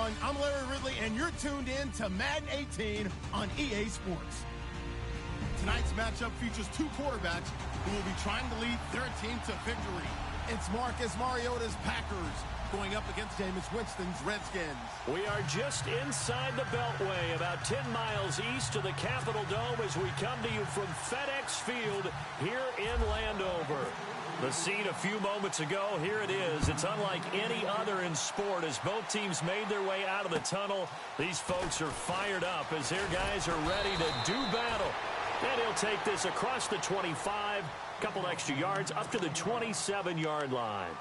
everyone. I'm Larry Ridley, and you're tuned in to Madden 18 on EA Sports. Tonight's matchup features two quarterbacks who will be trying to lead their team to victory. It's Marcus Mariota's Packers going up against Jameis Winston's Redskins. We are just inside the Beltway, about 10 miles east of the Capitol Dome as we come to you from FedEx Field here in Landover. The scene a few moments ago, here it is. It's unlike any other in sport as both teams made their way out of the tunnel. These folks are fired up as their guys are ready to do battle. And he'll take this across the 25, couple extra yards up to the 27-yard line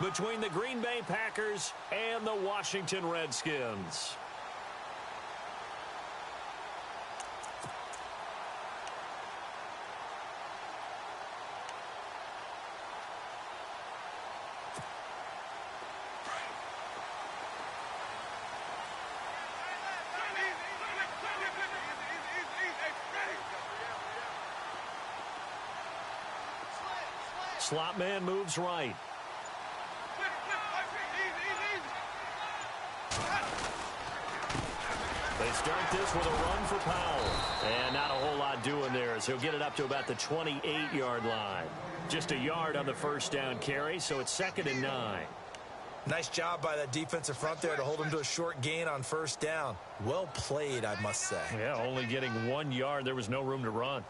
between the Green Bay Packers and the Washington Redskins. Slot man moves right. They start this with a run for Powell. And not a whole lot doing there as he'll get it up to about the 28-yard line. Just a yard on the first down carry, so it's 2nd and 9. Nice job by that defensive front there to hold him to a short gain on first down. Well played, I must say. Yeah, only getting 1 yard. There was no room to run.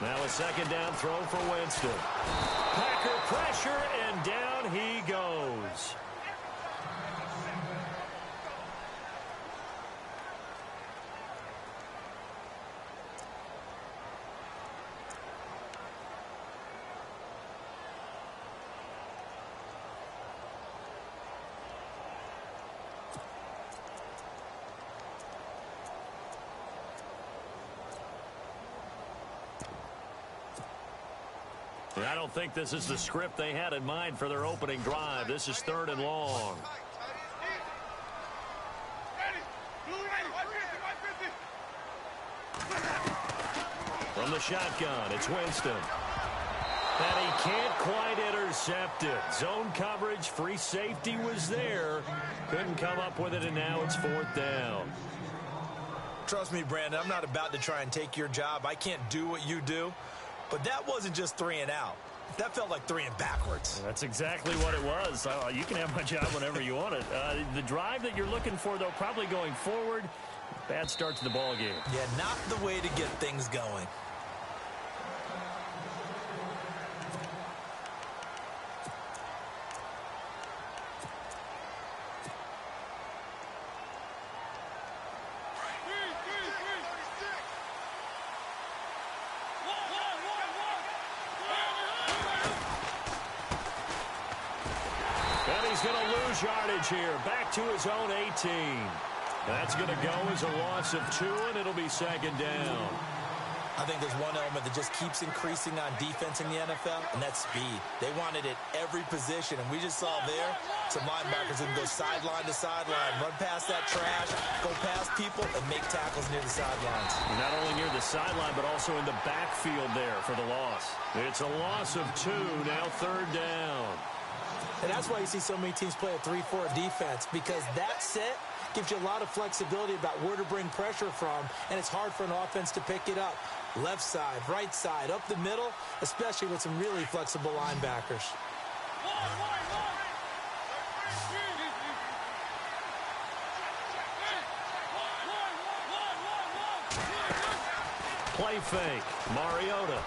Now a 2nd down throw for Winston. Packer pressure, and down he goes. I don't think this is the script they had in mind for their opening drive. This is 3rd and long. From the shotgun, it's Winston. And he can't quite intercept it. Zone coverage, free safety was there. Couldn't come up with it, and now it's 4th down. Trust me, Brandon, I'm not about to try and take your job. I can't do what you do. But that wasn't just 3 and out. That felt like 3 and backwards. That's exactly what it was. You can have my job whenever you want it. The drive that you're looking for, though, probably going forward. Bad start to the ball game. Yeah, not the way to get things going. Going to lose yardage here. Back to his own 18. That's going to go as a loss of 2, and it'll be 2nd down. I think there's one element that just keeps increasing on defense in the NFL, and that's speed. They want it at every position, and we just saw there some linebackers that can go sideline to sideline, run past that trash, go past people, and make tackles near the sidelines. Not only near the sideline, but also in the backfield there for the loss. It's a loss of 2, now 3rd down. And that's why you see so many teams play a 3-4 defense, because that set gives you a lot of flexibility about where to bring pressure from, and it's hard for an offense to pick it up. Left side, right side, up the middle, especially with some really flexible linebackers. Play fake. Mariota.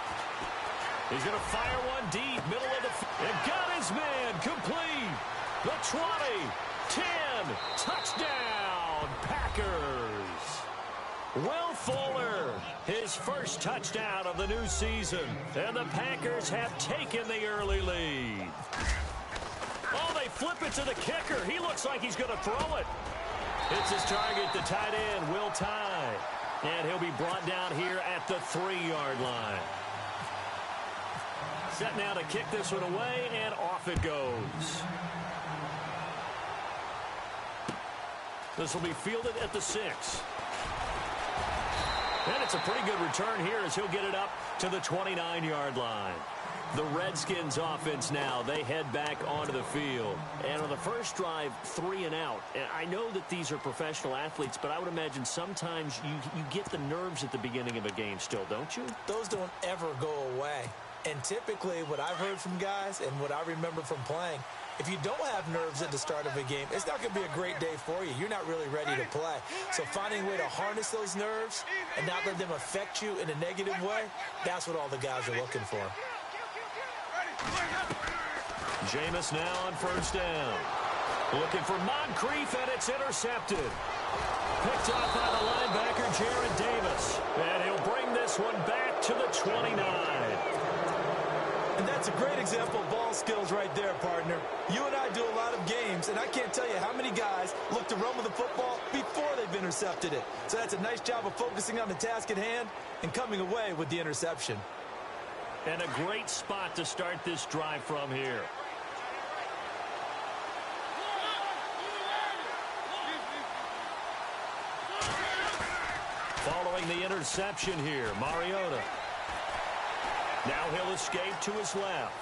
He's going to fire one deep, middle of the field. And got his man complete. The 20, 10, touchdown, Packers. Will Fuller, his first touchdown of the new season. And the Packers have taken the early lead. Oh, they flip it to the kicker. He looks like he's going to throw it. It's his target, the tight end, Will Tye. And he'll be brought down here at the 3-yard line. Set now to kick this one away, and off it goes. This will be fielded at the 6. And it's a pretty good return here as he'll get it up to the 29-yard line. The Redskins offense now, they head back onto the field. And on the first drive, 3 and out. And I know that these are professional athletes, but I would imagine sometimes you get the nerves at the beginning of a game still, don't you? Those don't ever go away. And typically what I've heard from guys and what I remember from playing, if you don't have nerves at the start of a game, it's not going to be a great day for you. You're not really ready to play. So finding a way to harness those nerves and not let them affect you in a negative way, that's what all the guys are looking for. Jameis now on first down. Looking for Moncrief, and it's intercepted. Picked off by the linebacker, Jared Davis. And he'll bring this one back to the 29. And that's a great example of ball skills right there, partner. You and I do a lot of games, and I can't tell you how many guys look to run with the football before they've intercepted it. So that's a nice job of focusing on the task at hand and coming away with the interception. And a great spot to start this drive from here. Following the interception here, Mariota. Now he'll escape to his left.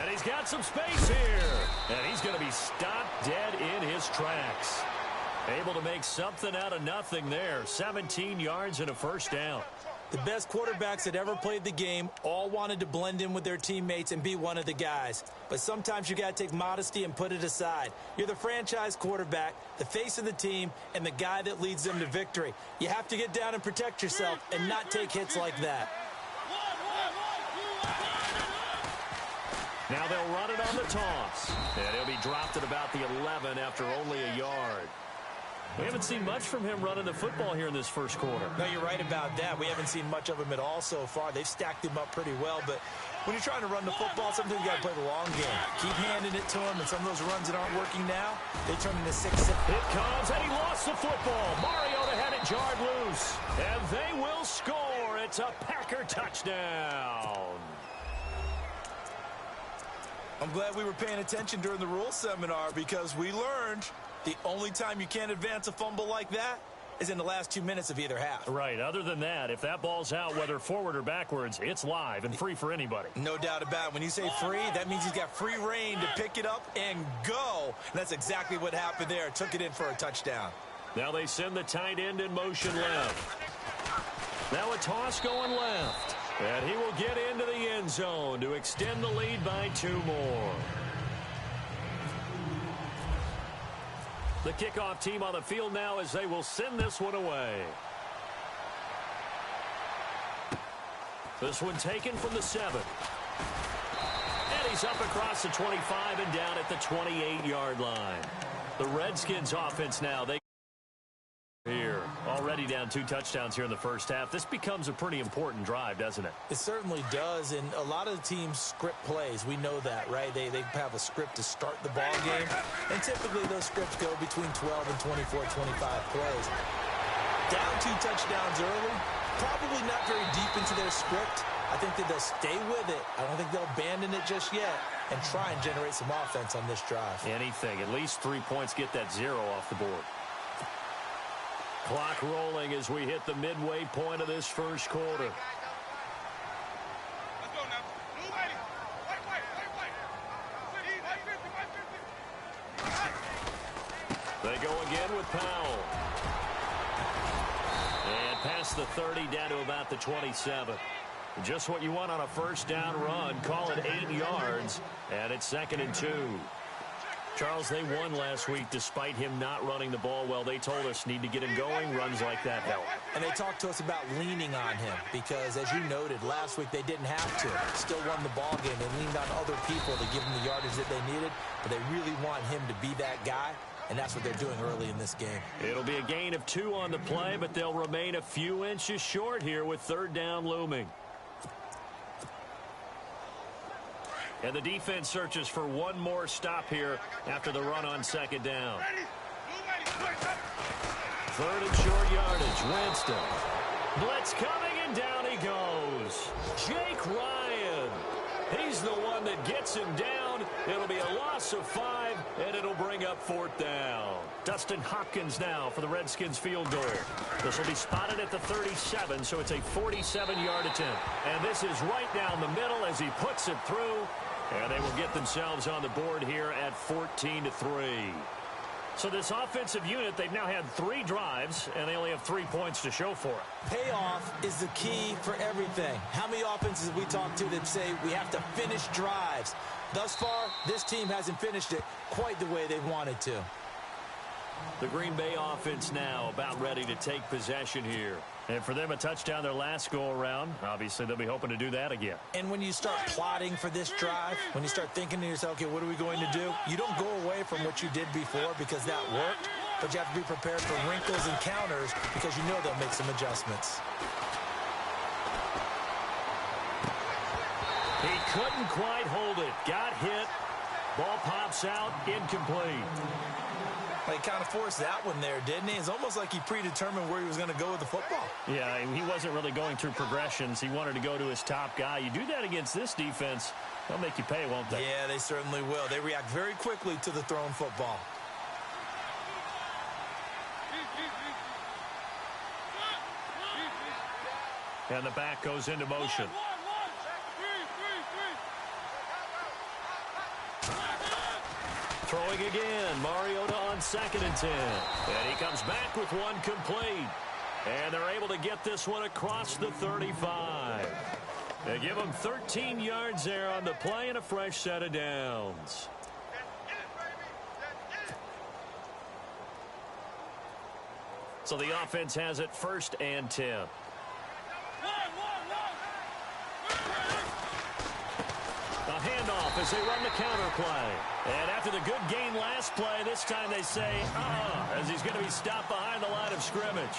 And he's got some space here. And he's going to be stopped dead in his tracks. Able to make something out of nothing there. 17 yards and a first down. The best quarterbacks that ever played the game all wanted to blend in with their teammates and be one of the guys. But sometimes you got to take modesty and put it aside. You're the franchise quarterback, the face of the team, and the guy that leads them to victory. You have to get down and protect yourself and not take hits like that. Now they'll run it on the toss. And he'll be dropped at about the 11 after only a yard. We haven't seen much from him running the football here in this first quarter. No, you're right about that. We haven't seen much of him at all so far. They've stacked him up pretty well, but when you're trying to run the football, sometimes you got to play the long game. Keep handing it to him, and some of those runs that aren't working now, they turn into 6-6. It comes, and he lost the football. Mariota had it jarred loose, and they will score. It's a Packer touchdown. I'm glad we were paying attention during the rules seminar because we learned the only time you can't advance a fumble like that is in the last 2 minutes of either half. Right. Other than that, if that ball's out, whether forward or backwards, it's live and free for anybody. No doubt about it. When you say free, that means he's got free reign to pick it up and go. And that's exactly what happened there. Took it in for a touchdown. Now they send the tight end in motion left. Now a toss going left. And he will get into the end zone to extend the lead by 2 more. The kickoff team on the field now as they will send this one away. This one taken from the 7. And he's up across the 25 and down at the 28-yard line. The Redskins offense now, they here. Already down 2 touchdowns here in the first half. This becomes a pretty important drive, doesn't it? It certainly does, and a lot of the teams script plays. We know that, right? They have a script to start the ball game, and typically those scripts go between 12 and 24, 25 plays. Down 2 touchdowns early, probably not very deep into their script. I think that they'll stay with it. I don't think they'll abandon it just yet and try and generate some offense on this drive. Anything. At least 3 points, get that 0 off the board. Clock rolling as we hit the midway point of this first quarter. They go again with Powell. And past the 30 down to about the 27. Just what you want on a first down run. Call it 8 yards. And it's 2nd and 2. Charles, they won last week despite him not running the ball well. They told us need to get him going. Runs like that help. And they talked to us about leaning on him because, as you noted, last week they didn't have to. Still won the ball game. They leaned on other people to give them the yardage that they needed, but they really want him to be that guy, and that's what they're doing early in this game. It'll be a gain of 2 on the play, but they'll remain a few inches short here with 3rd down looming. And the defense searches for one more stop here after the run on 2nd down. 3rd and short yardage. Winston. Blitz coming, and down he goes. Jake Ryan. He's the one that gets him down. It'll be a loss loss of 5, and it'll bring up 4th down. Dustin Hopkins now for the Redskins field goal. This will be spotted at the 37, so it's a 47-yard attempt. And this is right down the middle as he puts it through, and they will get themselves on the board here at 14-3. So this offensive unit, they've now had 3 drives, and they only have 3 points to show for it. Payoff is the key for everything. How many offenses have we talked to that say we have to finish drives? Thus far, this team hasn't finished it quite the way they wanted to. The Green Bay offense now about ready to take possession here. And for them, a touchdown their last go-around. Obviously, they'll be hoping to do that again. And when you start plotting for this drive, when you start thinking to yourself, okay, what are we going to do? You don't go away from what you did before because that worked, but you have to be prepared for wrinkles and counters because you know they'll make some adjustments. He couldn't quite hold it. Got hit. Ball pops out. Incomplete. He kind of forced that one there, didn't he? It's almost like he predetermined where he was going to go with the football. Yeah, he wasn't really going through progressions. He wanted to go to his top guy. You do that against this defense, they'll make you pay, won't they? Yeah, they certainly will. They react very quickly to the thrown football. And the back goes into motion. Throwing again, Mariota on 2nd and 10. And he comes back with one complete. And they're able to get this one across the 35. They give him 13 yards there on the play and a fresh set of downs. So the offense has it 1st and 10. A handoff as they run the counter play. And after the good gain last play, this time they say, as he's going to be stopped behind the line of scrimmage.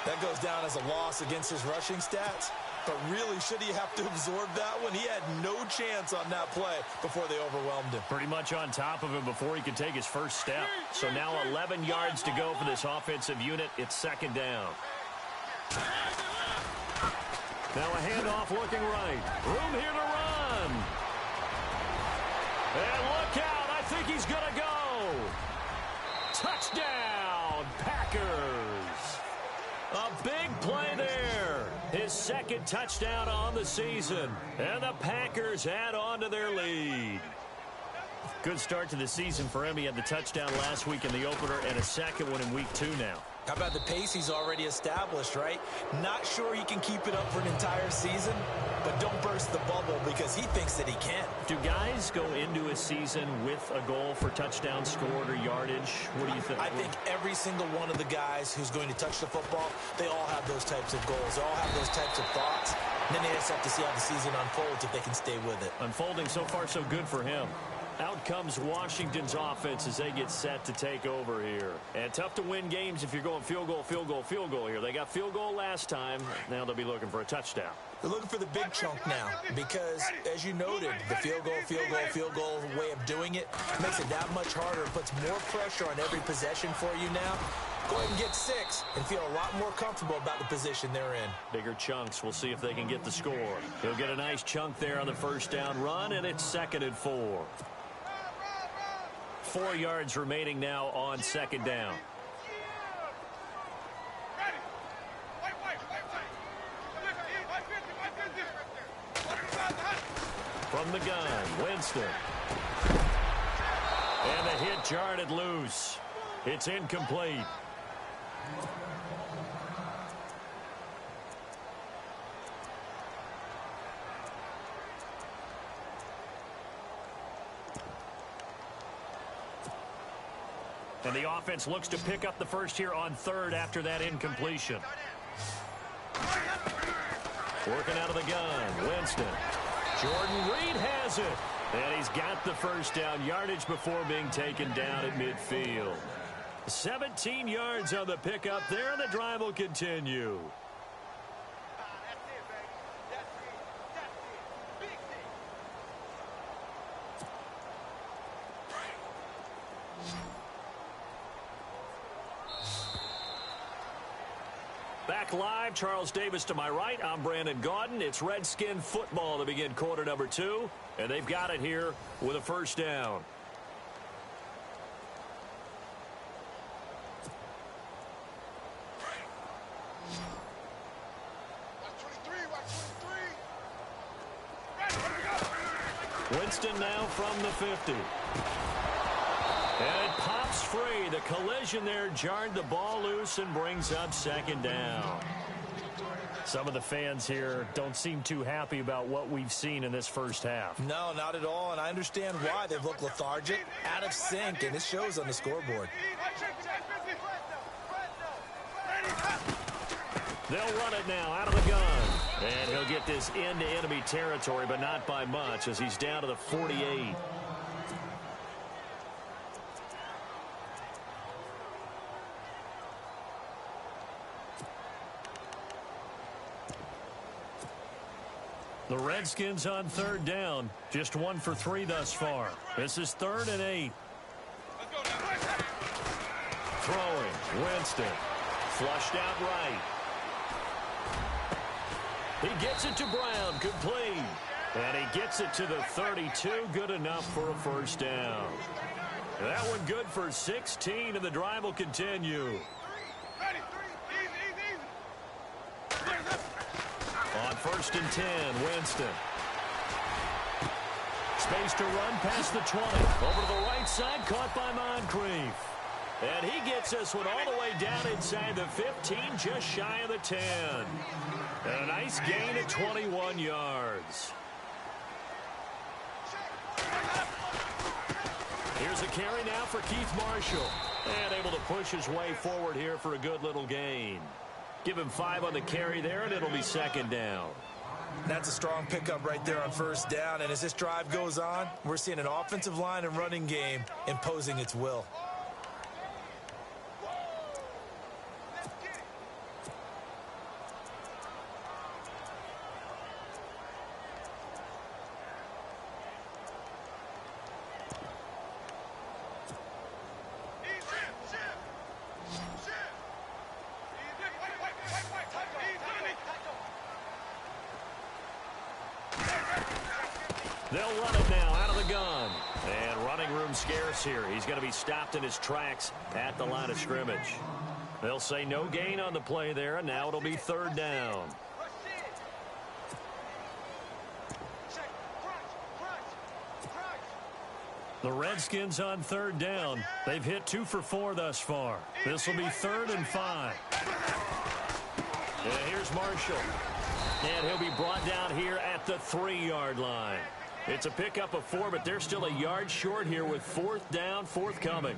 That goes down as a loss against his rushing stats. But really, should he have to absorb that one? He had no chance on that play before they overwhelmed him. Pretty much on top of him before he could take his first step. So now 11 yards to go for this offensive unit. It's 2nd down. Now a handoff looking right. Room here to run. And look out. I think he's going to go. Touchdown, Packers. A big play there. His 2nd touchdown on the season. And the Packers add on to their lead. Good start to the season for him. He had the touchdown last week in the opener and a 2nd one in week 2 now. How about the pace he's already established, right? Not sure he can keep it up for an entire season, but don't burst the bubble because he thinks that he can. Do guys go into a season with a goal for touchdowns scored or yardage? What do you think? I think every single one of the guys who's going to touch the football, they all have those types of goals. They all have those types of thoughts. And then they just have to see how the season unfolds if they can stay with it. Unfolding so far so good for him. Out comes Washington's offense as they get set to take over here. And tough to win games if you're going field goal, field goal, field goal here. They got field goal last time. Now they'll be looking for a touchdown. They're looking for the big chunk now because, as you noted, the field goal way of doing it makes it that much harder. It puts more pressure on every possession for you now. Go ahead and get 6 and feel a lot more comfortable about the position they're in. Bigger chunks. We'll see if they can get the score. He'll get a nice chunk there on the 1st down run, and it's 2nd and 4. 4 yards remaining now on 2nd down. From the gun, Winston. And the hit jarred it loose. It's incomplete. And the offense looks to pick up the first here on 3rd after that incompletion. Working out of the gun, Winston. Jordan Reed has it. And he's got the first down, yardage before being taken down at midfield. 17 yards on the pickup there, and the drive will continue. Back live, Charles Davis to my right. I'm Brandon Gaudin. It's Redskin football to begin quarter number 2. And they've got it here with a first down. Winston now from the 50. And it pops free. The collision there jarred the ball loose and brings up second down. Some of the fans here don't seem too happy about what we've seen in this first half. No, not at all, and I understand why. They've looked lethargic, out of sync, and it shows on the scoreboard. They'll run it now out of the gun. And he'll get this into enemy territory, but not by much, as he's down to the 48. The Redskins on third down. Just 1 for 3 thus far. This is 3rd and 8. Throwing, Winston. Flushed out right. He gets it to Brown, complete. And he gets it to the 32, good enough for a first down. That one good for 16, and the drive will continue. On 1st and 10, Winston. Space to run past the 20. Over to the right side, caught by Moncrief. And he gets this one all the way down inside the 15, just shy of the 10. And a nice gain of 21 yards. Here's a carry now for Keith Marshall. And able to push his way forward here for a good little gain. Give him 5 on the carry there, and it'll be second down. That's a strong pickup right there on first down. And as this drive goes on, we're seeing an offensive line and running game imposing its will. They'll run it now out of the gun. And running room scarce here. He's going to be stopped in his tracks at the line of scrimmage. They'll say no gain on the play there, and now it'll be 3rd down. The Redskins on 3rd down. They've hit 2 for 4 thus far. This will be 3rd and 5. And here's Marshall. And he'll be brought down here at the 3-yard line. It's a pickup of 4, but they're still a yard short here with 4th down, forthcoming.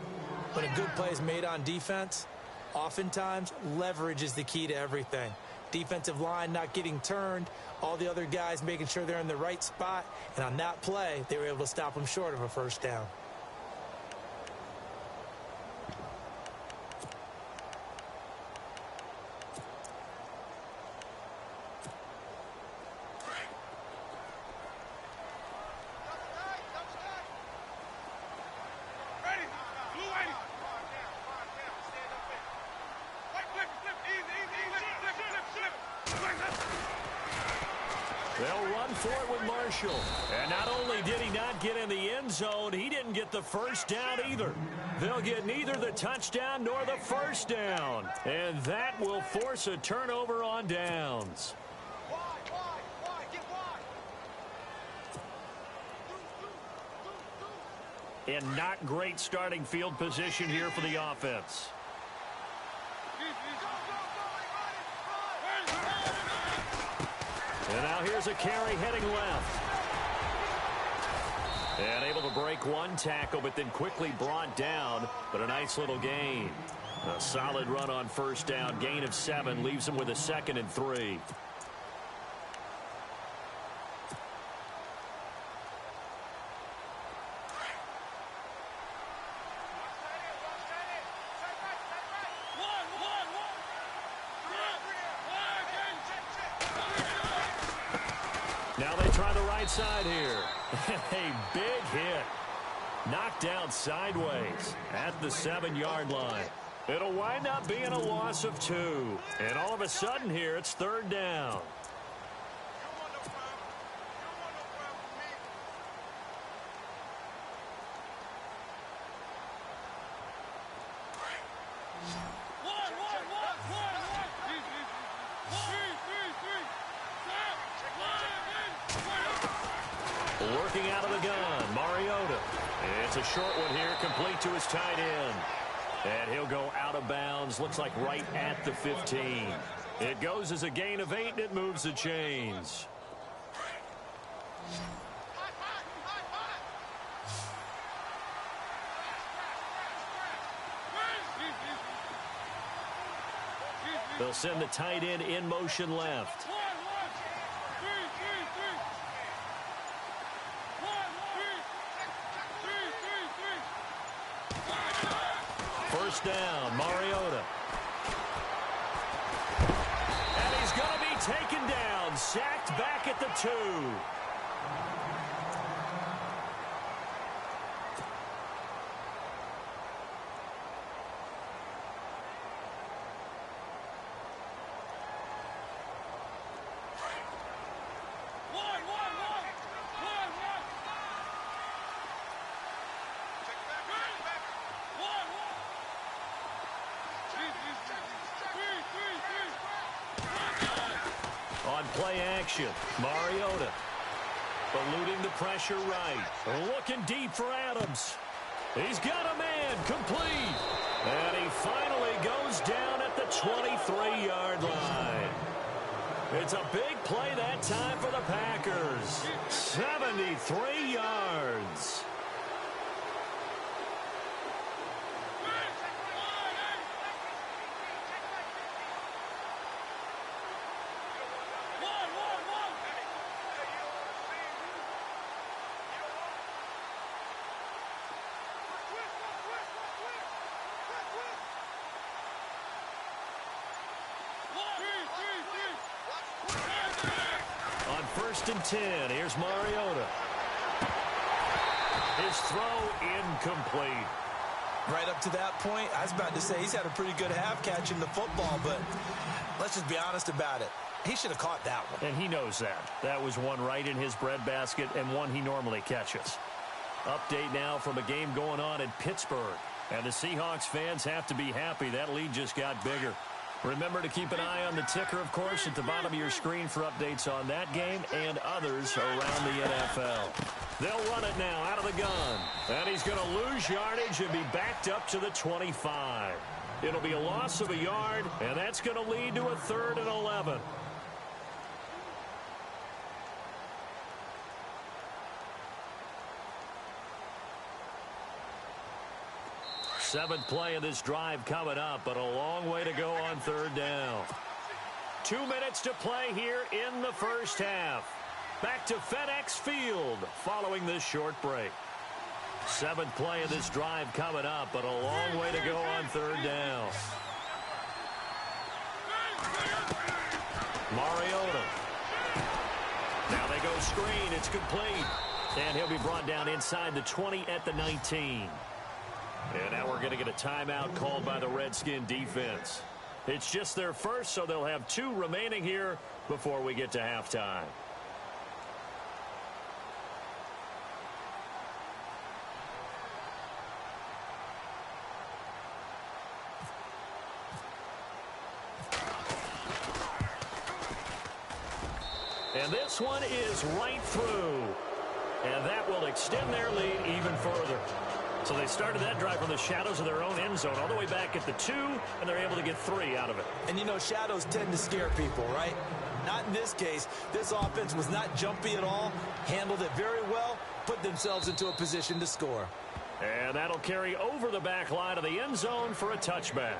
When a good play is made on defense, oftentimes leverage is the key to everything. Defensive line not getting turned, all the other guys making sure they're in the right spot, and on that play, they were able to stop them short of a first down. They'll run for it with Marshall. And not only did he not get in the end zone, he didn't get the first down either. They'll get neither the touchdown nor the first down. And that will force a turnover on downs. And not great starting field position here for the offense. And now here's a carry heading left. And able to break one tackle, but then quickly brought down. But a nice little gain. A solid run on first down. Gain of 7 leaves him with a 2nd and 3. Now they try the right side here. A big hit. Knocked down sideways at the 7-yard line. It'll wind up being a loss of 2. And all of a sudden here, it's 3rd down. Working out of the gun, Mariota. It's a short one here, complete to his tight end. And he'll go out of bounds, looks like right at the 15. It goes as a gain of 8, and it moves the chains. They'll send the tight end in motion left. First down, Mariota. And he's going to be taken down, sacked back at the 2. On play action, Mariota. Eluding the pressure right. Looking deep for Adams. He's got a man, complete. And he finally goes down at the 23-yard line. It's a big play that time for the Packers. 73 yards. On 1st and 10, here's Mariota. His throw incomplete. Right up to that point, I was about to say he's had a pretty good half catching the football, but let's just be honest about it. He should have caught that one. And he knows that. That was one right in his breadbasket and one he normally catches. Update now from a game going on in Pittsburgh. And the Seahawks fans have to be happy. That lead just got bigger. Remember to keep an eye on the ticker, of course, at the bottom of your screen for updates on that game and others around the NFL. They'll run it now out of the gun. And he's going to lose yardage and be backed up to the 25. It'll be a loss of a yard, and that's going to lead to a 3rd and 11. Seventh play of this drive coming up, but a long way to go on 3rd down. 2 minutes to play here in the first half. Back to FedEx Field following this short break. 7th play of this drive coming up, but a long way to go on 3rd down. Mariota. Now they go screen. It's complete. And he'll be brought down inside the 20 at the 19. And now we're going to get a timeout called by the Redskin defense. It's just their first, so they'll have 2 remaining here before we get to halftime. And this one is right through. And that will extend their lead even further. So they started that drive from the shadows of their own end zone all the way back at the 2, and they're able to get 3 out of it. And, you know, shadows tend to scare people, right? Not in this case. This offense was not jumpy at all, handled it very well, put themselves into a position to score. And that'll carry over the back line of the end zone for a touchback.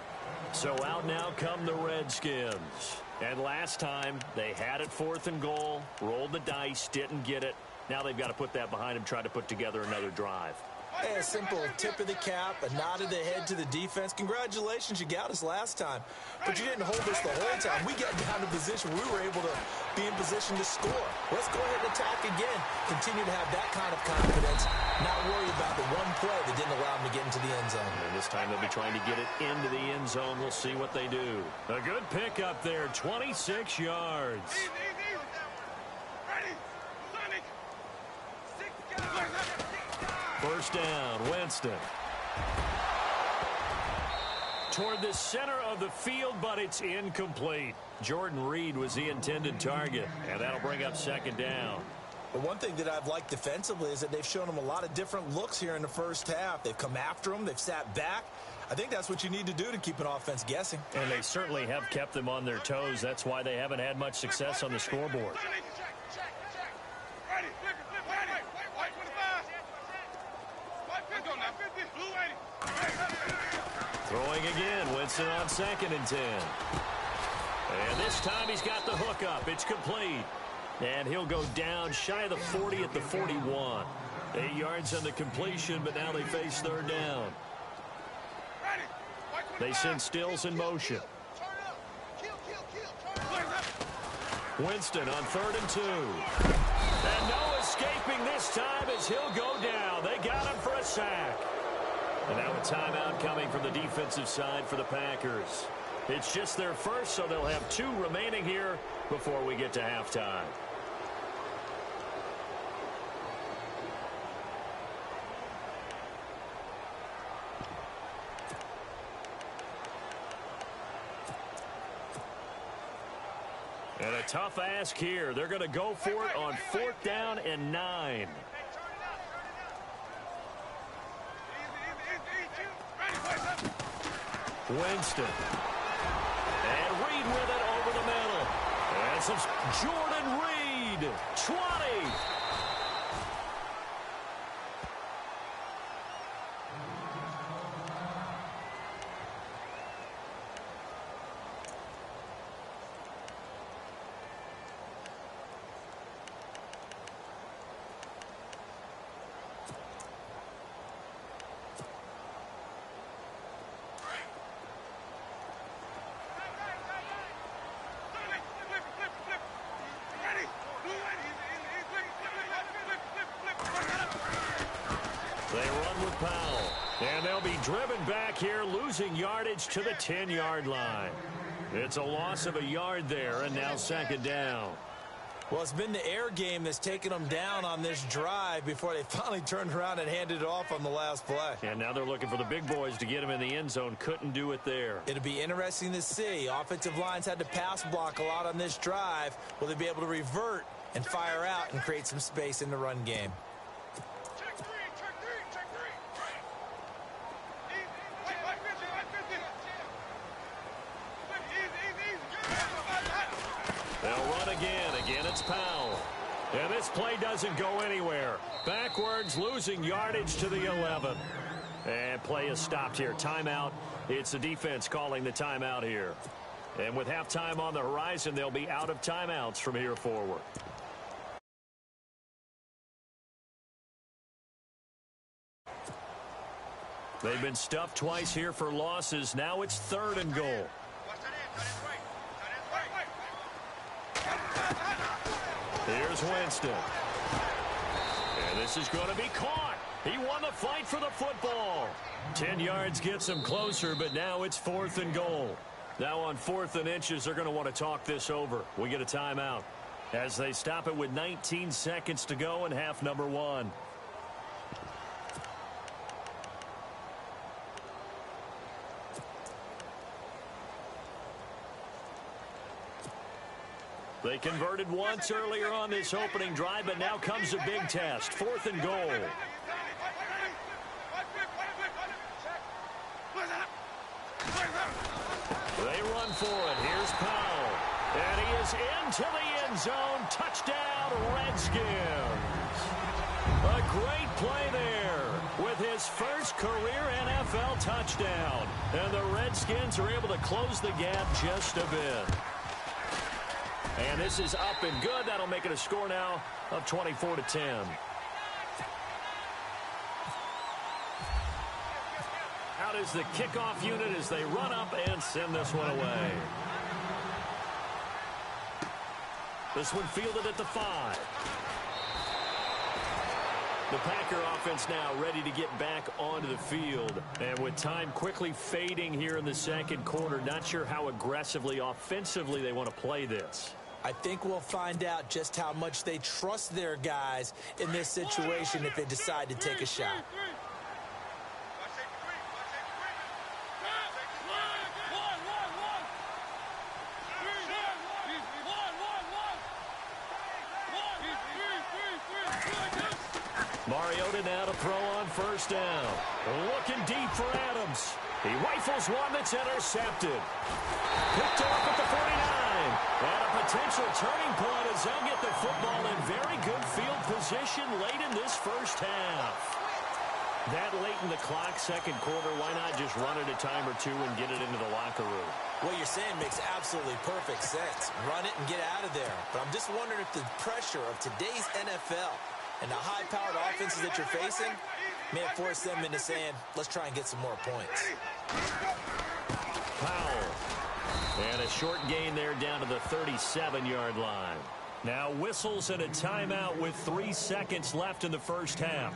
So out now come the Redskins. And last time, they had it 4th and goal, rolled the dice, didn't get it. Now they've got to put that behind them, try to put together another drive. Hey, a simple tip of the cap, a nod of the head to the defense. Congratulations, you got us last time. But you didn't hold us the whole time. We got down to position. We were able to be in position to score. Let's go ahead and attack again. Continue to have that kind of confidence. Not worry about the one play that didn't allow them to get into the end zone. And this time they'll be trying to get it into the end zone. We'll see what they do. A good pick up there, 26 yards. First down, Winston. Toward the center of the field, but it's incomplete. Jordan Reed was the intended target, and that'll bring up 2nd down. But one thing that I've liked defensively is that they've shown them a lot of different looks here in the first half. They've come after them. They've sat back. I think that's what you need to do to keep an offense guessing. And they certainly have kept them on their toes. That's why they haven't had much success on the scoreboard. Throwing again. Winston on 2nd and 10. And this time he's got the hook up. It's complete. And he'll go down shy of the 40 at the 41. 8 yards on the completion, but now they face 3rd down. They send Stills in motion. Winston on 3rd and 2. And no escaping this time as he'll go down. They got him for a sack. And now a timeout coming from the defensive side for the Packers. It's just their first, so they'll have 2 remaining here before we get to halftime. And a tough ask here. They're going to go for it on 4th down and 9. Winston. And Reed with it over the middle. And some Jordan Reed. 20. They run with Powell. And they'll be driven back here, losing yardage to the 10-yard line. It's a loss of a yard there, and now 2nd down. Well, it's been the air game that's taken them down on this drive before they finally turned around and handed it off on the last play. And now they're looking for the big boys to get him in the end zone. Couldn't do it there. It'll be interesting to see. Offensive lines had to pass block a lot on this drive. Will they be able to revert and fire out and create some space in the run game? They'll run again. Again, it's Powell. And this play doesn't go anywhere. Backwards, losing yardage to the 11. And play is stopped here. Timeout. It's the defense calling the timeout here. And with halftime on the horizon, they'll be out of timeouts from here forward. They've been stuffed twice here for losses. Now it's 3rd and goal. Here's Winston. And this is going to be caught. He won the fight for the football. 10 yards gets him closer, but now it's 4th and goal. Now on 4th and inches, they're going to want to talk this over. We get a timeout as they stop it with 19 seconds to go in half number 1. They converted once earlier on this opening drive, but now comes a big test. 4th and goal. They run for it. Here's Powell. And he is into the end zone. Touchdown, Redskins. A great play there with his first career NFL touchdown. And the Redskins are able to close the gap just a bit. And this is up and good. That'll make it a score now of 24-10. Out is the kickoff unit as they run up and send this one away. This one fielded at the 5. The Packer offense now ready to get back onto the field. And with time quickly fading here in the second quarter, not sure how aggressively, offensively they want to play this. I think we'll find out just how much they trust their guys in this situation if they decide to take a shot. Mariota now to throw on first down. Looking deep for Adams. He rifles one that's intercepted. Picked off at the 49. And a potential turning point as they'll get the football in very good field position late in this first half. That late in the clock, second quarter, why not just run it a time or two and get it into the locker room? What you're saying makes absolutely perfect sense. Run it and get out of there. But I'm just wondering if the pressure of today's NFL and the high-powered offenses that you're facing may have forced them into saying, let's try and get some more points. Powell. And a short gain there down to the 37-yard line. Now whistles and a timeout with 3 seconds left in the first half.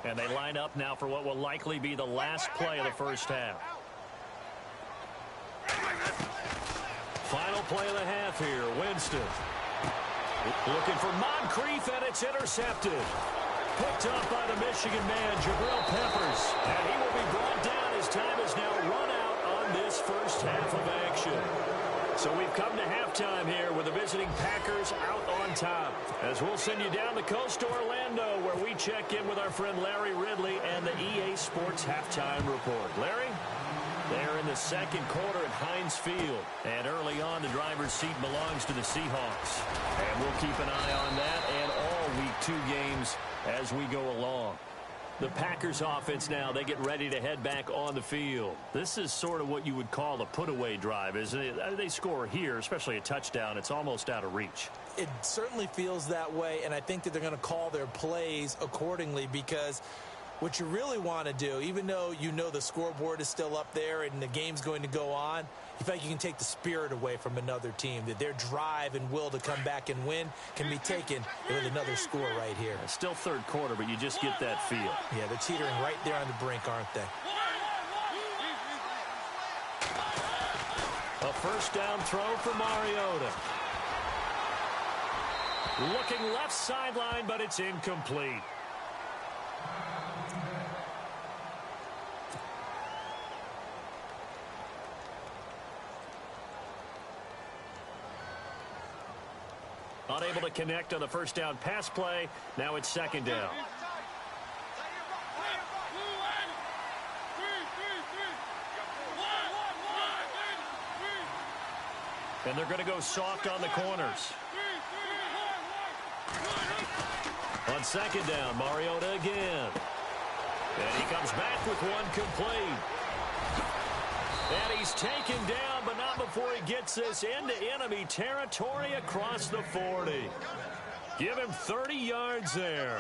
And they line up now for what will likely be the last play of the first half. Final play of the half here. Winston. Looking for Moncrief, and it's intercepted. Picked up by the Michigan man, Jabril Peppers. And he will be brought down as time is now run out on this first half of action. So we've come to halftime here with the visiting Packers out on top. As we'll send you down the coast to Orlando, where we check in with our friend Larry Ridley and the EA Sports Halftime Report. Larry? They're in the second quarter at Heinz Field. And early on, the driver's seat belongs to the Seahawks. And we'll keep an eye on that and all Week 2 games as we go along. The Packers offense now, they get ready to head back on the field. This is sort of what you would call a put-away drive, isn't it? They score here, especially a touchdown. It's almost out of reach. It certainly feels that way, and I think that they're going to call their plays accordingly because what you really want to do, even though you know the scoreboard is still up there and the game's going to go on, you feel like you can take the spirit away from another team, that their drive and will to come back and win can be taken with another score right here. It's still third quarter, but you just get that feel. Yeah, they're teetering right there on the brink, aren't they? A first down throw for Mariota. Looking left sideline, but it's incomplete. Unable to connect on the first down pass play. Now it's second down. And they're going to go soft on the corners. On second down, Mariota again. And he comes back with one complete. And he's taken down, but not before he gets this into enemy territory across the 40. Give him 30 yards there.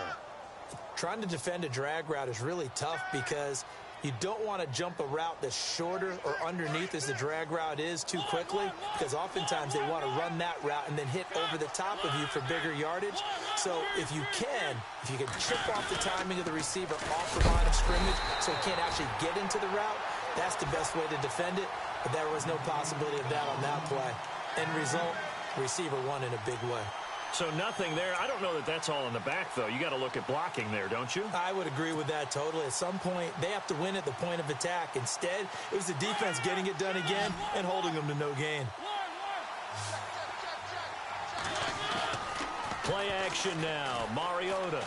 Trying to defend a drag route is really tough because you don't want to jump a route that's shorter or underneath as the drag route is too quickly, because oftentimes they want to run that route and then hit over the top of you for bigger yardage. So if you can chip off the timing of the receiver off the line of scrimmage so he can't actually get into the route, that's the best way to defend it, but there was no possibility of that on that play. End result, receiver won in a big way. So nothing there. I don't know that that's all in the back, though. You got to look at blocking there, don't you? I would agree with that totally. At some point, they have to win at the point of attack. Instead, it was the defense getting it done again and holding them to no gain. Play action now. Mariota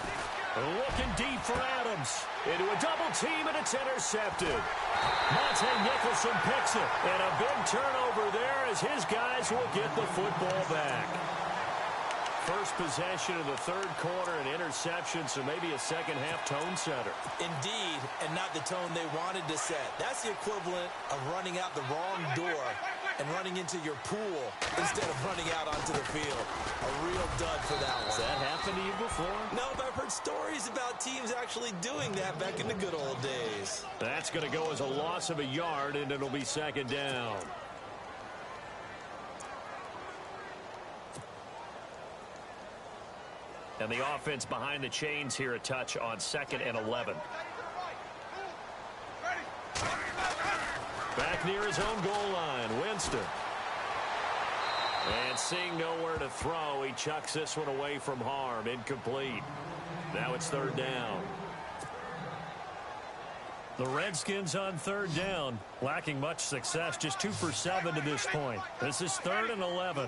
looking deep for Adams. Into a double team, and it's intercepted. Monte Nicholson picks it. And a big turnover there as his guys will get the football back. First possession of the third quarter, an interception, so maybe a second-half tone setter. Indeed, and not the tone they wanted to set. That's the equivalent of running out the wrong door and running into your pool instead of running out onto the field. A real dud for that one. Has that happened to you before? No, but I've heard stories about teams actually doing that back in the good old days. That's going to go as a loss of a yard, and it'll be second down. And the offense behind the chains here a touch on 2nd and 11. Back near his own goal line, Winston. And seeing nowhere to throw, he chucks this one away from harm. Incomplete. Now it's third down. The Redskins on third down, lacking much success, just 2 for 7 to this point. This is 3rd and 11.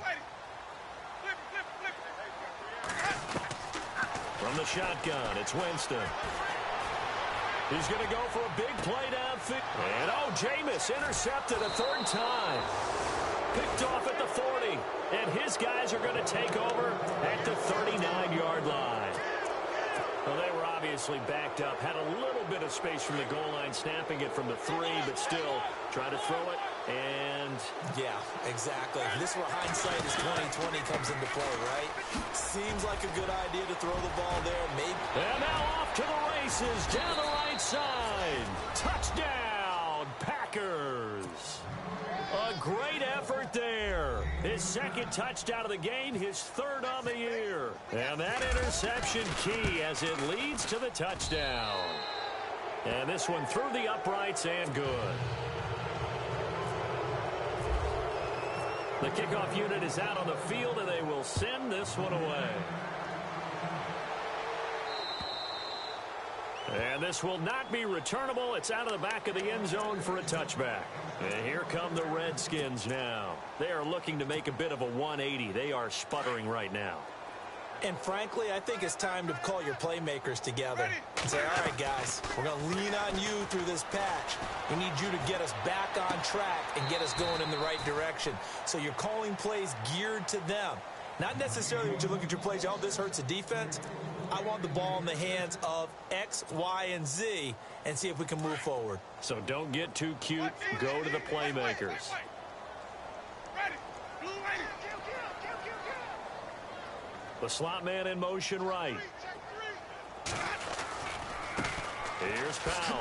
From the shotgun, it's Winston. He's going to go for a big play downfield. And, Jameis intercepted a 3rd time. Picked off at the 40. And his guys are going to take over at the 39-yard line. Well, they were obviously backed up. Had a little bit of space from the goal line, snapping it from the 3, but still try to throw it. And yeah, exactly. This is where hindsight is 20/20 comes into play, right? Seems like a good idea to throw the ball there. Maybe. And now off to the races down the right side. Touchdown, Packers. A great effort there. His 2nd touchdown of the game, his 3rd on the year. And that interception key as it leads to the touchdown. And this one through the uprights and good. The kickoff unit is out on the field, and they will send this one away. And this will not be returnable. It's out of the back of the end zone for a touchback. And here come the Redskins now. They are looking to make a bit of a 180. They are sputtering right now. And frankly, I think it's time to call your playmakers together and say, all right, guys, we're going to lean on you through this patch. We need you to get us back on track and get us going in the right direction. So you're calling plays geared to them. Not necessarily when you look at your plays, this hurts the defense. I want the ball in the hands of X, Y, and Z and see if we can move forward. So don't get too cute. Go to the playmakers. The slot man in motion right. Here's Powell.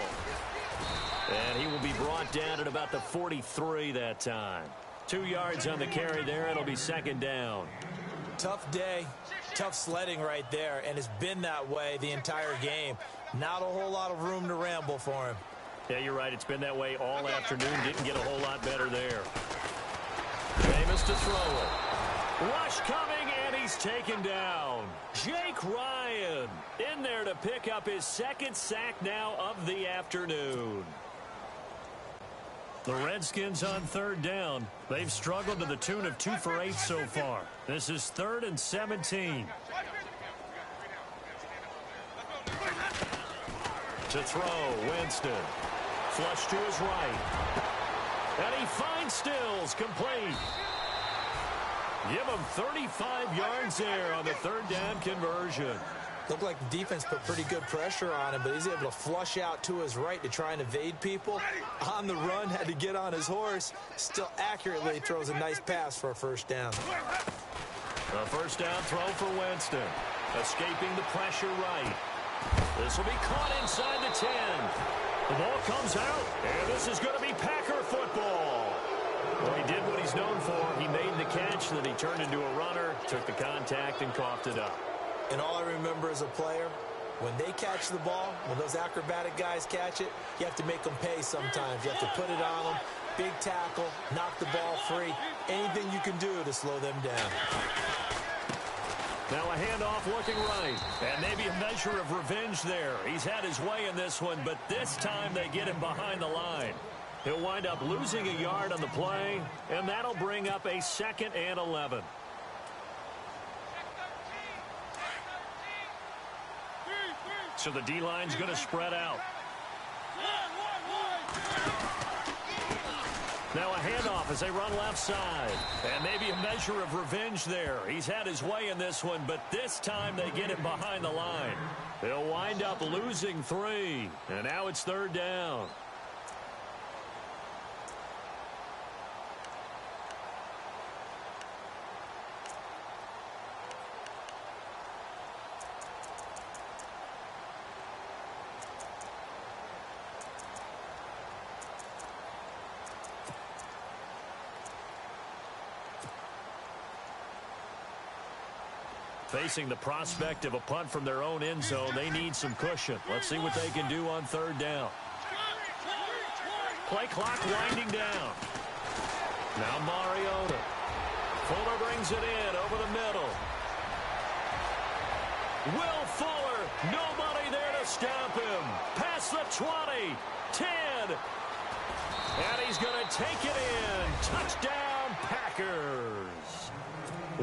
And he will be brought down at about the 43 that time. 2 yards on the carry there. It'll be 2nd down. Tough day, tough sledding right there, and it's been that way the entire game. Not a whole lot of room to ramble for him. Yeah, you're right. It's been that way all afternoon. Didn't get a whole lot better there. Jameis to throw it. Rush coming, and he's taken down. Jake Ryan in there to pick up his 2nd sack now of the afternoon. The Redskins on third down. They've struggled to the tune of 2 for 8 so far. This is 3rd and 17. To throw, Winston. Flush to his right. And he finds Stills, complete. Give him 35 yards there on the 3rd down conversion. Looked like the defense put pretty good pressure on him, but he's able to flush out to his right to try and evade people. On the run, had to get on his horse. Still accurately throws a nice pass for a 1st down. A 1st down throw for Winston. Escaping the pressure right. This will be caught inside the 10. The ball comes out, and this is going to be Packer football. Well, he did what he's known for. He made the catch, then he turned into a runner, took the contact, and coughed it up. And all I remember as a player, when they catch the ball, when those acrobatic guys catch it, you have to make them pay sometimes. You have to put it on them, big tackle, knock the ball free, anything you can do to slow them down. Now a handoff looking right, and maybe a measure of revenge there. He's had his way in this one, but this time they get him behind the line. He'll wind up losing a yard on the play, and that'll bring up a 2nd and 11. So the D-line's going to spread out. Now a handoff as they run left side. And maybe a measure of revenge there. He's had his way in this one, but this time they get him behind the line. They'll wind up losing 3. And now it's 3rd down. Facing the prospect of a punt from their own end zone, they need some cushion. Let's see what they can do on 3rd down. Play clock winding down. Now Mariota. Fuller brings it in over the middle. Will Fuller, nobody there to stop him. Past the 20, 10, and he's going to take it in. Touchdown, Packers.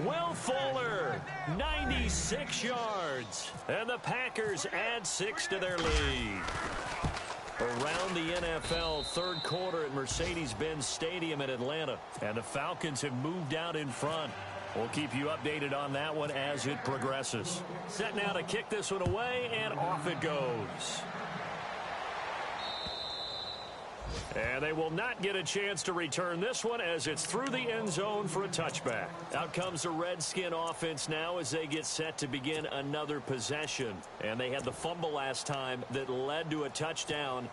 Will Fuller, 96 yards, and the Packers add 6 to their lead. Around the NFL, third quarter at Mercedes-Benz Stadium in Atlanta, and the Falcons have moved out in front. We'll keep you updated on that one as it progresses. Set now to kick this one away, and off it goes. And they will not get a chance to return this one as it's through the end zone for a touchback. Out comes the Redskin offense now as they get set to begin another possession. And they had the fumble last time that led to a touchdown.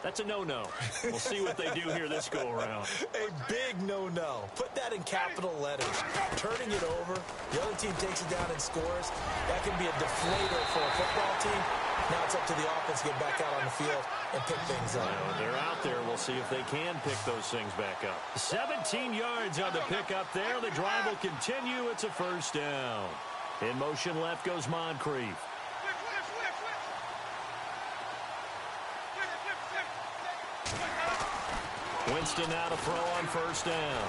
That's a no-no. We'll see what they do here this go-around. A big no-no. Put that in capital letters. Turning it over, the other team takes it down and scores. That can be a deflator for a football team. Now it's up to the offense to get back out on the field and pick things up. Well, they're out there. We'll see if they can pick those things back up. 17 yards on the pickup there. The drive will continue. It's a first down. In motion left goes Moncrief. Winston now to throw on first down.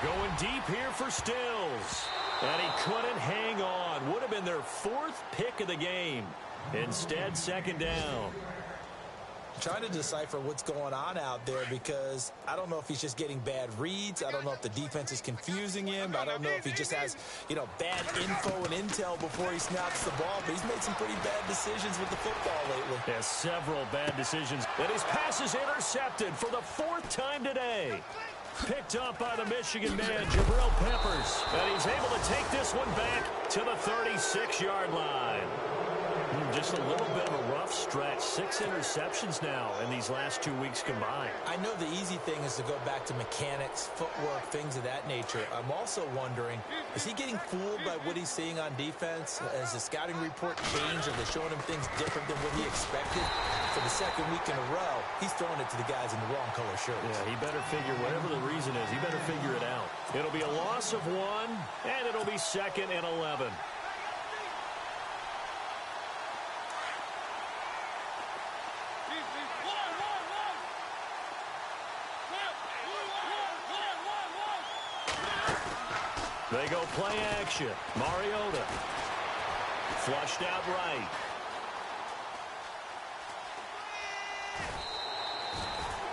Going deep here for Stills. And he couldn't hang on. Would have been their 4th pick of the game. Instead, second down. Trying to decipher what's going on out there because I don't know if he's just getting bad reads. I don't know if the defense is confusing him. I don't know if he just has, bad info and intel before he snaps the ball. But he's made some pretty bad decisions with the football lately. Yeah, several bad decisions. And his pass is intercepted for the 4th time today. Picked up by the Michigan man, Jabril Peppers. And he's able to take this one back to the 36-yard line. Just a little bit of a rough stretch. 6 interceptions now in these last 2 weeks combined. I know the easy thing is to go back to mechanics, footwork, things of that nature. I'm also wondering, is he getting fooled by what he's seeing on defense? Has the scouting report changed? Are they showing him things different than what he expected? For the 2nd week in a row, he's throwing it to the guys in the wrong color shirts. Yeah, he better figure, whatever the reason is, he better figure it out. It'll be a loss of 1, and it'll be 2nd and 11. They go play action. Mariota. Flushed out right.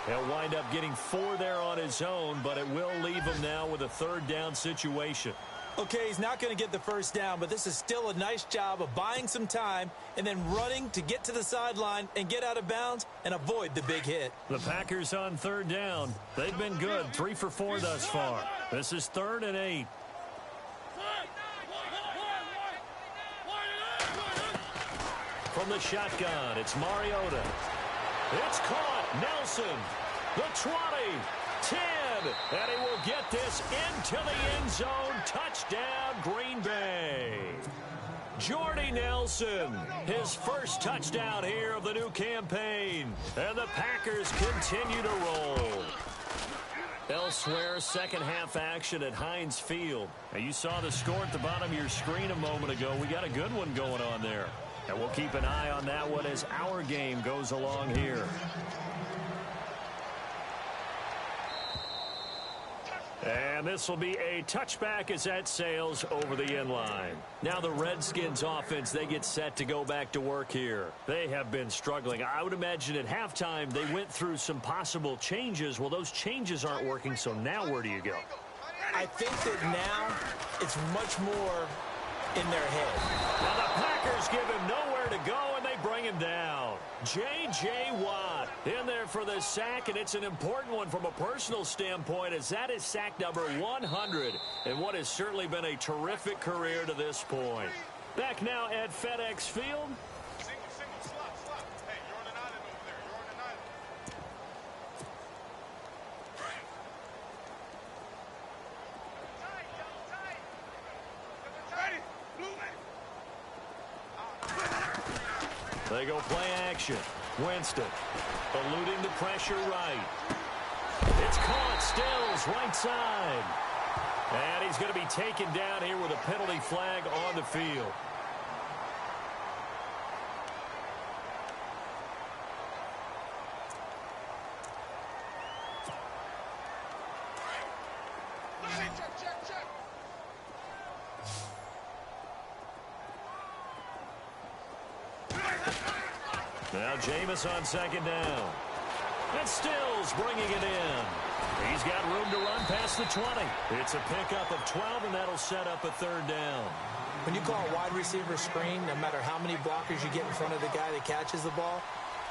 He'll wind up getting 4 there on his own, but it will leave him now with a 3rd down situation. Okay, he's not going to get the first down, but this is still a nice job of buying some time and then running to get to the sideline and get out of bounds and avoid the big hit. The Packers on 3rd down. They've been good, 3 for 4 thus far. This is 3rd and 8. From the shotgun, it's Mariota. It's caught. Nelson. The 20. 10. And he will get this into the end zone. Touchdown, Green Bay. Jordy Nelson, his first touchdown here of the new campaign. And the Packers continue to roll. Elsewhere, second half action at Heinz Field. Now, you saw the score at the bottom of your screen a moment ago. We got a good one going on there. And we'll keep an eye on that one as our game goes along here. And this will be a touchback as that sails over the end line. Now the Redskins offense, they get set to go back to work here. They have been struggling. I would imagine at halftime they went through some possible changes. Well, those changes aren't working, so now where do you go? I think that now it's much more in their head. Now the Packers give him nowhere to go, and they bring him down. J.J. Watt in there for the sack, and it's an important one from a personal standpoint, as that is sack number 100 in what has certainly been a terrific career to this point. Back now at FedEx Field. They go play action. Winston eluding the pressure right. It's caught. Stills right side. And he's going to be taken down here with a penalty flag on the field. Now Jameis on second down. And Stills bringing it in. He's got room to run past the 20. It's a pickup of 12, and that'll set up a third down. When you call a wide receiver screen, no matter how many blockers you get in front of the guy that catches the ball,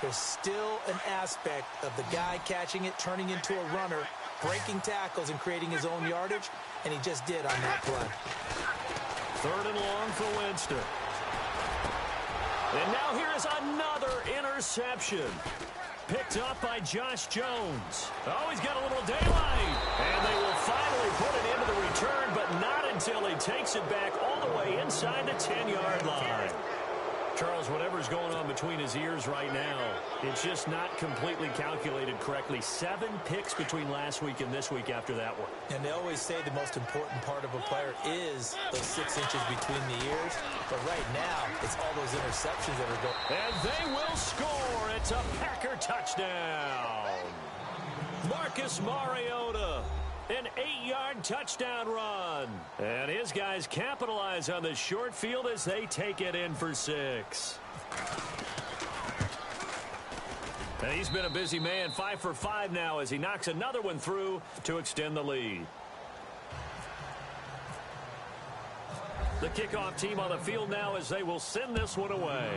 there's still an aspect of the guy catching it, turning into a runner, breaking tackles and creating his own yardage, and he just did on that play. Third and long for Winston. And now here is another interception. Picked up by Josh Jones. Oh, he's got a little daylight. And they will finally put it into the return, but not until he takes it back all the way inside the 10-yard line. Charles, whatever's going on between his ears right now, it's just not completely calculated correctly. 7 picks between last week and this week after that one. And they always say the most important part of a player is those 6 inches between the ears. But right now, it's all those interceptions that are going. And they will score. It's a Packer touchdown. Marcus Mariota. An 8-yard touchdown run. And his guys capitalize on the short field as they take it in for 6. And he's been a busy man, 5 for 5 now as he knocks another one through to extend the lead. The kickoff team on the field now as they will send this one away.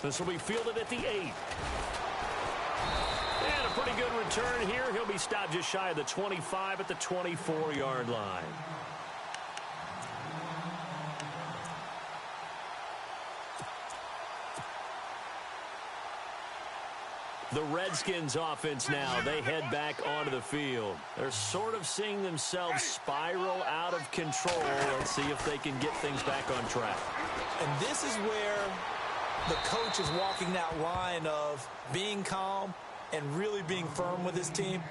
This will be fielded at the 8. And a pretty good return here. He'll be stopped just shy of the 25 at the 24-yard line. The Redskins offense now, they head back onto the field. They're sort of seeing themselves spiral out of control. Let's see if they can get things back on track. And this is where the coach is walking that line of being calm and really being firm with his team.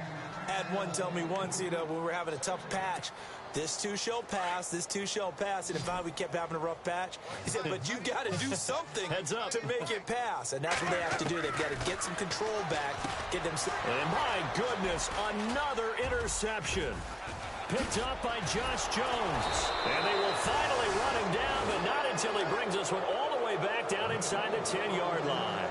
I had one tell me once, when we were having a tough patch, this too shall pass, this too shall pass. And finally we kept having a rough patch. He said, but you got to do something to make it pass. And that's what they have to do. They've got to get some control back, get them. And my goodness, another interception. Picked up by Josh Jones. And they will finally run him down, but not until he brings this one all the way back down inside the 10-yard line.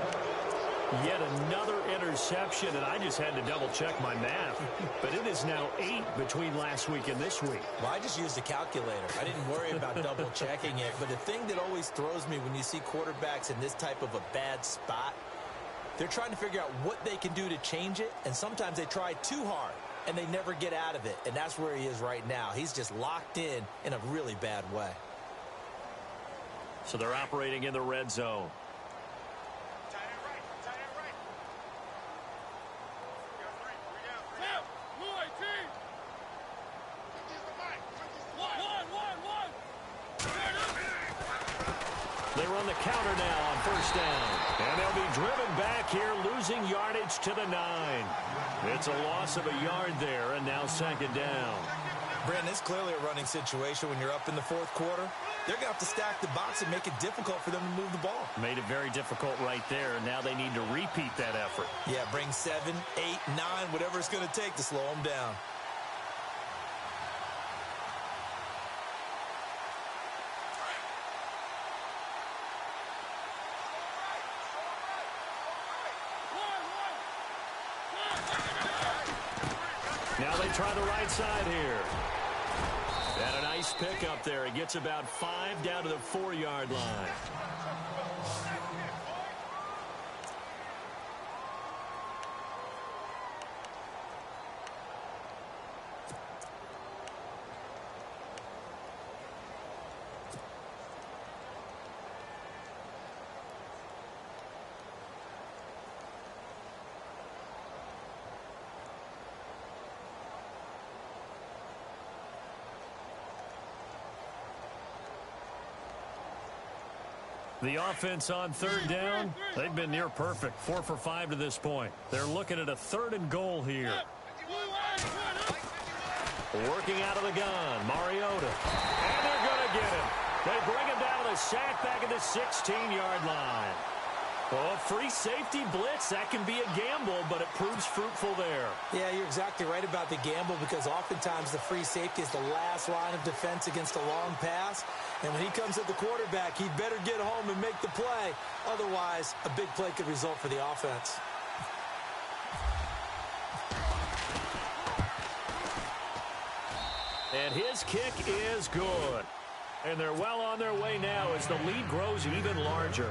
Yet another interception, and I just had to double-check my math. But it is now 8 between last week and this week. Well, I just used a calculator. I didn't worry about double-checking it. But the thing that always throws me when you see quarterbacks in this type of a bad spot, they're trying to figure out what they can do to change it, and sometimes they try too hard, and they never get out of it. And that's where he is right now. He's just locked in a really bad way. So they're operating in the red zone. They run the counter now on first down. And they'll be driven back here, losing yardage to the 9. It's a loss of a yard there, and now second down. Brandon, it's clearly a running situation when you're up in the fourth quarter. They're going to have to stack the box and make it difficult for them to move the ball. Made it very difficult right there. Now they need to repeat that effort. Yeah, bring 7, 8, 9, whatever it's going to take to slow them down. Now they try the right side here. And a nice pick up there. He gets about 5 down to the 4-yard line. The offense on third down, they've been near perfect. 4 for 5 to this point. They're looking at a 3rd and goal here. Working out of the gun, Mariota. And they're going to get him. They bring him down to the sack back at the 16-yard line. Well, a free safety blitz, that can be a gamble, but it proves fruitful there. Yeah, you're exactly right about the gamble because oftentimes the free safety is the last line of defense against a long pass. And when he comes at the quarterback, he'd better get home and make the play. Otherwise, a big play could result for the offense. And his kick is good. And they're well on their way now as the lead grows even larger.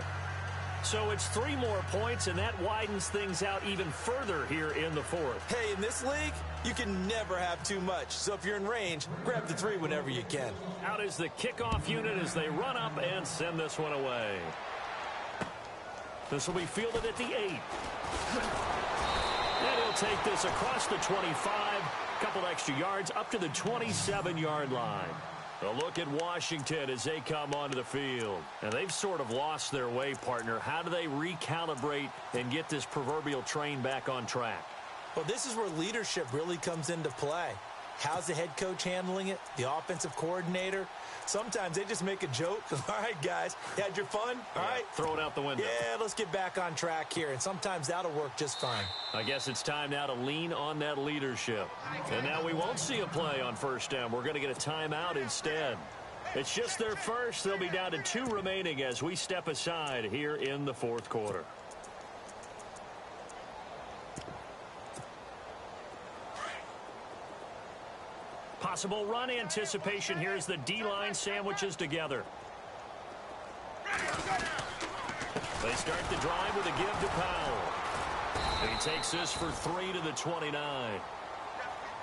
So it's 3 more points, and that widens things out even further here in the fourth. Hey, in this league, you can never have too much. So if you're in range, grab the 3 whenever you can. Out is the kickoff unit as they run up and send this one away. This will be fielded at the 8. And he'll take this across the 25, couple extra yards up to the 27-yard line. A look at Washington as they come onto the field. And they've sort of lost their way, partner. How do they recalibrate and get this proverbial train back on track? Well, this is where leadership really comes into play. How's the head coach handling it? The offensive coordinator? Sometimes they just make a joke. All right, guys, you had your fun? All right. Throw it out the window. Yeah, let's get back on track here. And sometimes that'll work just fine. I guess it's time now to lean on that leadership. And now we won't see a play on first down. We're going to get a timeout instead. It's just their first. They'll be down to 2 remaining as we step aside here in the fourth quarter. Possible run anticipation here as the D-line sandwiches together. They start the drive with a give to Powell. He takes this for 3 to the 29. I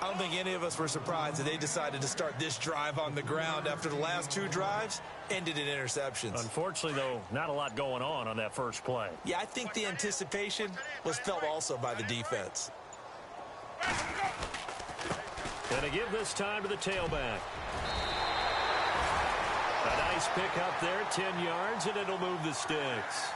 don't think any of us were surprised that they decided to start this drive on the ground after the last 2 drives ended in interceptions. Unfortunately, though, not a lot going on that first play. Yeah, I think the anticipation was felt also by the defense. Going to give this time to the tailback. A nice pick up there, 10 yards, and it'll move the sticks.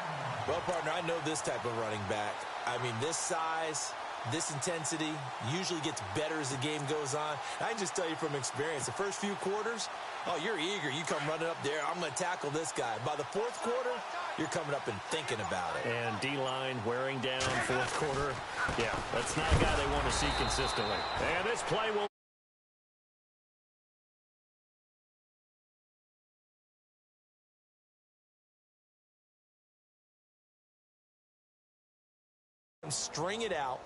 Well, partner, I know this type of running back. I mean, this size, this intensity usually gets better as the game goes on. I can just tell you from experience, the first few quarters, oh, you're eager. You come running up there, I'm going to tackle this guy. By the fourth quarter, you're coming up and thinking about it. And D-line wearing down fourth quarter. Yeah, that's not a guy they want to see consistently. And this play will... String it out,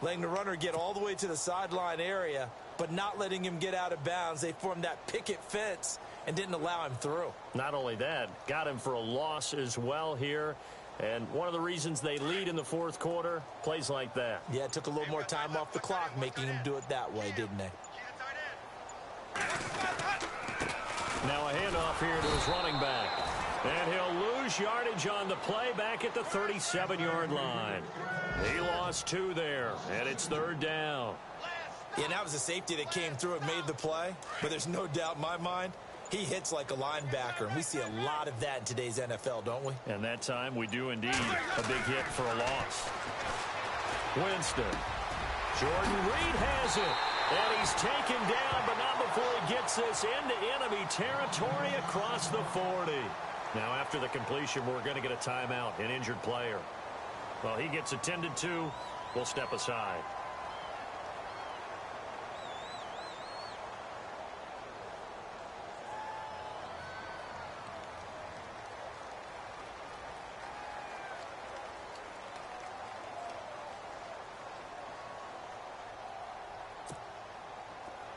letting the runner get all the way to the sideline area, but not letting him get out of bounds. They formed that picket fence and didn't allow him through. Not only that, got him for a loss as well here. And one of the reasons they lead in the fourth quarter, plays like that. Yeah, it took a little more time off the clock, making him do it that way, didn't they? Now a handoff here to his running back. And he'll lose yardage on the play back at the 37-yard line. He lost 2 there, and it's third down. Yeah, and that was a safety that came through and made the play. But there's no doubt in my mind, he hits like a linebacker. And we see a lot of that in today's NFL, don't we? And that time we do indeed. A big hit for a loss. Winston. Jordan Reed has it. And he's taken down, but not before he gets this into enemy territory across the 40. Now, after the completion, we're going to get a timeout, an injured player. Well, he gets attended to. We'll step aside.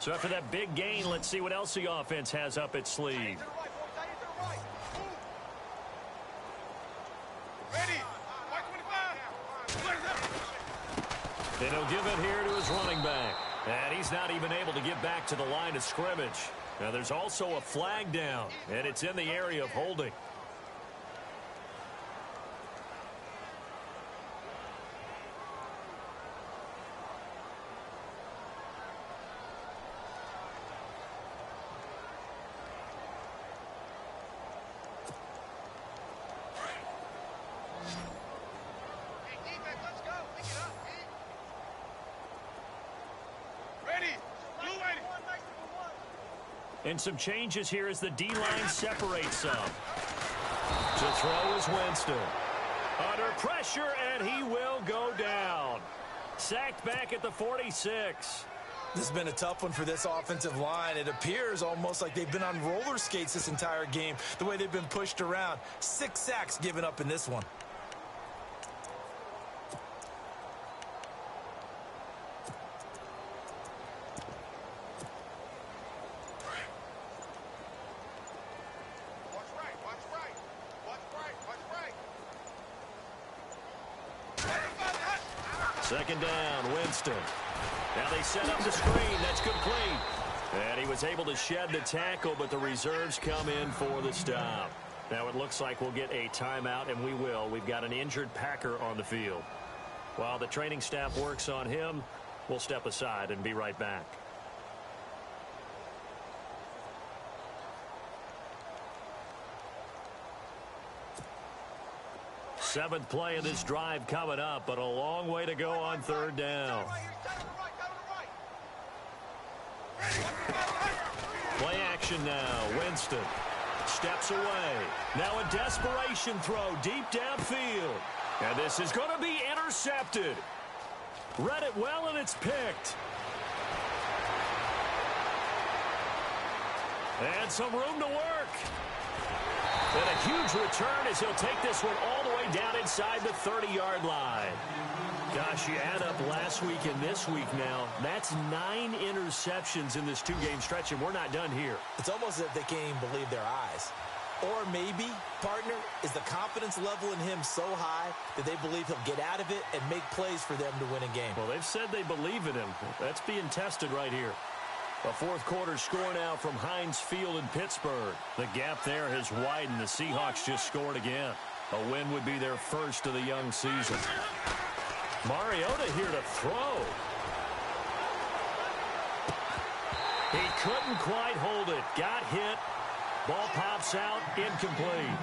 So after that big gain, let's see what else the offense has up its sleeve. And he'll give it here to his running back. And he's not even able to get back to the line of scrimmage. Now there's also a flag down, and it's in the area of holding. And some changes here as the D-line separates some. To throw is Winston. Under pressure, and he will go down. Sacked back at the 46. This has been a tough one for this offensive line. It appears almost like they've been on roller skates this entire game, the way they've been pushed around. 6 sacks given up in this one. Second down, Winston. Now they set up the screen. That's complete. And he was able to shed the tackle, but the reserves come in for the stop. Now it looks like we'll get a timeout, and we will. We've got an injured Packer on the field. While the training staff works on him, we'll step aside and be right back. Seventh play of this drive coming up, but a long way to go on third down. Play action now. Winston steps away. Now a desperation throw deep downfield. And this is going to be intercepted. Read it well, and it's picked. And some room to work. And a huge return as he'll take this one all the way down inside the 30-yard line. Gosh, you add up last week and this week now. That's 9 interceptions in this 2-game stretch, and we're not done here. It's almost as if they can't even believe their eyes. Or maybe, partner, is the confidence level in him so high that they believe he'll get out of it and make plays for them to win a game. Well, they've said they believe in him. That's being tested right here. A fourth-quarter score now from Heinz Field in Pittsburgh. The gap there has widened. The Seahawks just scored again. A win would be their first of the young season. Mariota here to throw. He couldn't quite hold it. Got hit. Ball pops out. Incomplete.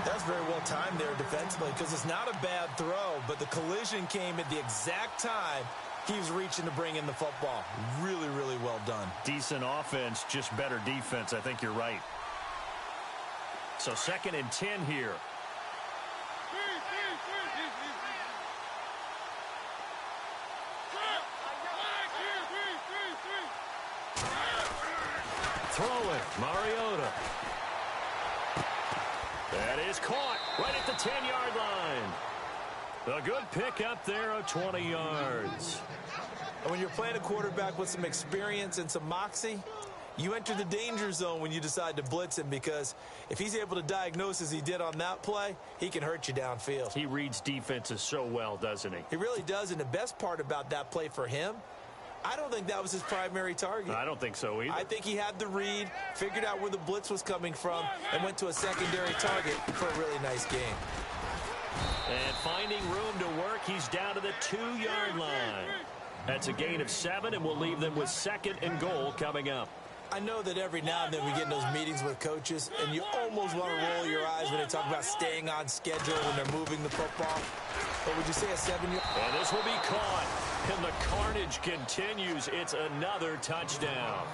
That's very well timed there defensively because it's not a bad throw, but the collision came at the exact time he was reaching to bring in the football. Really, really well done. Decent offense, just better defense. I think you're right. So 2nd and 10 here. Throw it, Mariota. That is caught right at the 10-yard line. A good pick up there of 20 yards. And when you're playing a quarterback with some experience and some moxie, you enter the danger zone when you decide to blitz him, because if he's able to diagnose as he did on that play, he can hurt you downfield. He reads defenses so well, doesn't he? He really does, and the best part about that play for him, I don't think that was his primary target. I don't think so either. I think he had the read, figured out where the blitz was coming from, and went to a secondary target for a really nice game. And finding room to work, he's down to the 2-yard line. That's a gain of 7, and we'll leave them with 2nd and goal coming up. I know that every now and then we get in those meetings with coaches, and you almost want to roll your eyes when they talk about staying on schedule when they're moving the football. But would you say a 7-yard? And this will be caught. And the carnage continues. It's another touchdown.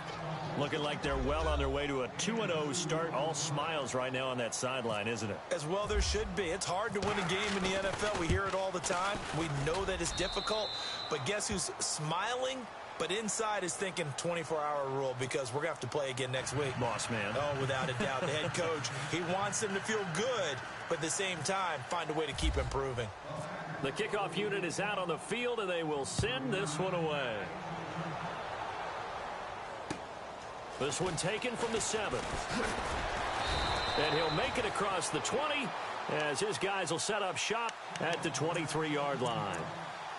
Looking like they're well on their way to a 2-0 start. All smiles right now on that sideline, isn't it? As well there should be. It's hard to win a game in the NFL. We hear it all the time. We know that it's difficult. But guess who's smiling? But inside is thinking 24-hour rule, because we're going to have to play again next week. Boss man. Oh, without a doubt. The head coach, he wants them to feel good, but at the same time, find a way to keep improving. The kickoff unit is out on the field, and they will send this one away. This one taken from the 7. And he'll make it across the 20 as his guys will set up shop at the 23-yard line.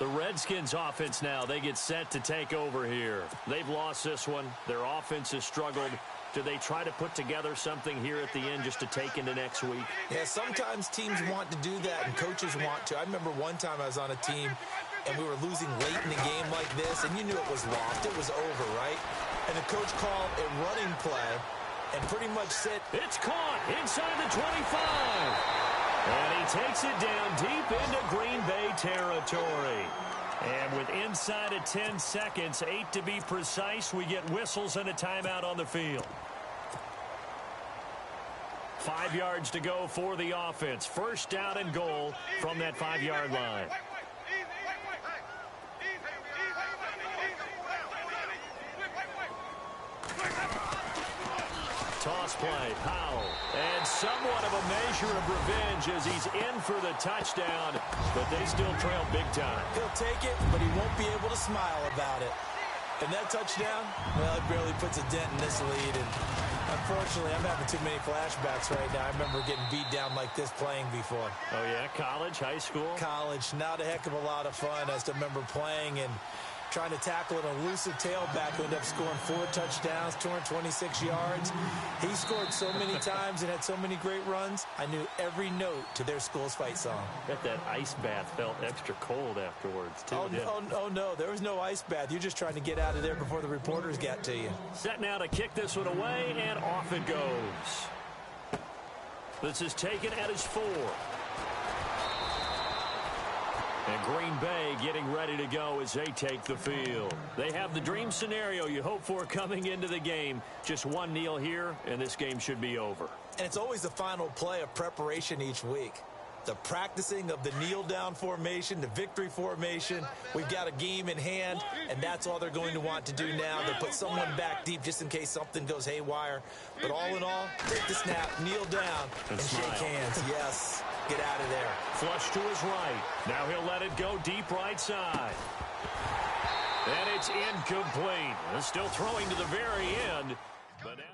The Redskins offense now, they get set to take over here. They've lost this one. Their offense has struggled. Do they try to put together something here at the end just to take into next week? Yeah, sometimes teams want to do that and coaches want to. I remember one time I was on a team and we were losing late in the game like this, and you knew it was lost. It was over, right? And the coach called a running play and pretty much said, it's caught inside the 25. And he takes it down deep into Green Bay territory. And with inside of 10 seconds, 8 to be precise, we get whistles and a timeout on the field. 5 yards to go for the offense. First down and goal from that 5-yard line. Toss play, Powell. And somewhat of a measure of revenge as he's in for the touchdown, but they still trail big time. He'll take it, but he won't be able to smile about it. And that touchdown, well, it barely puts a dent in this lead. And unfortunately, I'm having too many flashbacks right now. I remember getting beat down like this playing before. Oh, yeah? College, high school? College, not a heck of a lot of fun. I still remember playing and trying to tackle an elusive tailback who ended up scoring 4 touchdowns, 226 yards. He scored so many times and had so many great runs, I knew every note to their school's fight song. Bet that ice bath felt extra cold afterwards, too. Oh, no, there was no ice bath. You're just trying to get out of there before the reporters got to you. Set now to kick this one away, and off it goes. This is taken at his 4. And Green Bay getting ready to go as they take the field. They have the dream scenario you hope for coming into the game. Just one kneel here, and this game should be over. And it's always the final play of preparation each week. The practicing of the kneel-down formation, the victory formation. We've got a game in hand, and that's all they're going to want to do now. They'll put someone back deep just in case something goes haywire. But all in all, take the snap, kneel down, and shake hands. Yes, get out of there. Flush to his right. Now he'll let it go deep right side. And it's incomplete. Still throwing to the very end. But now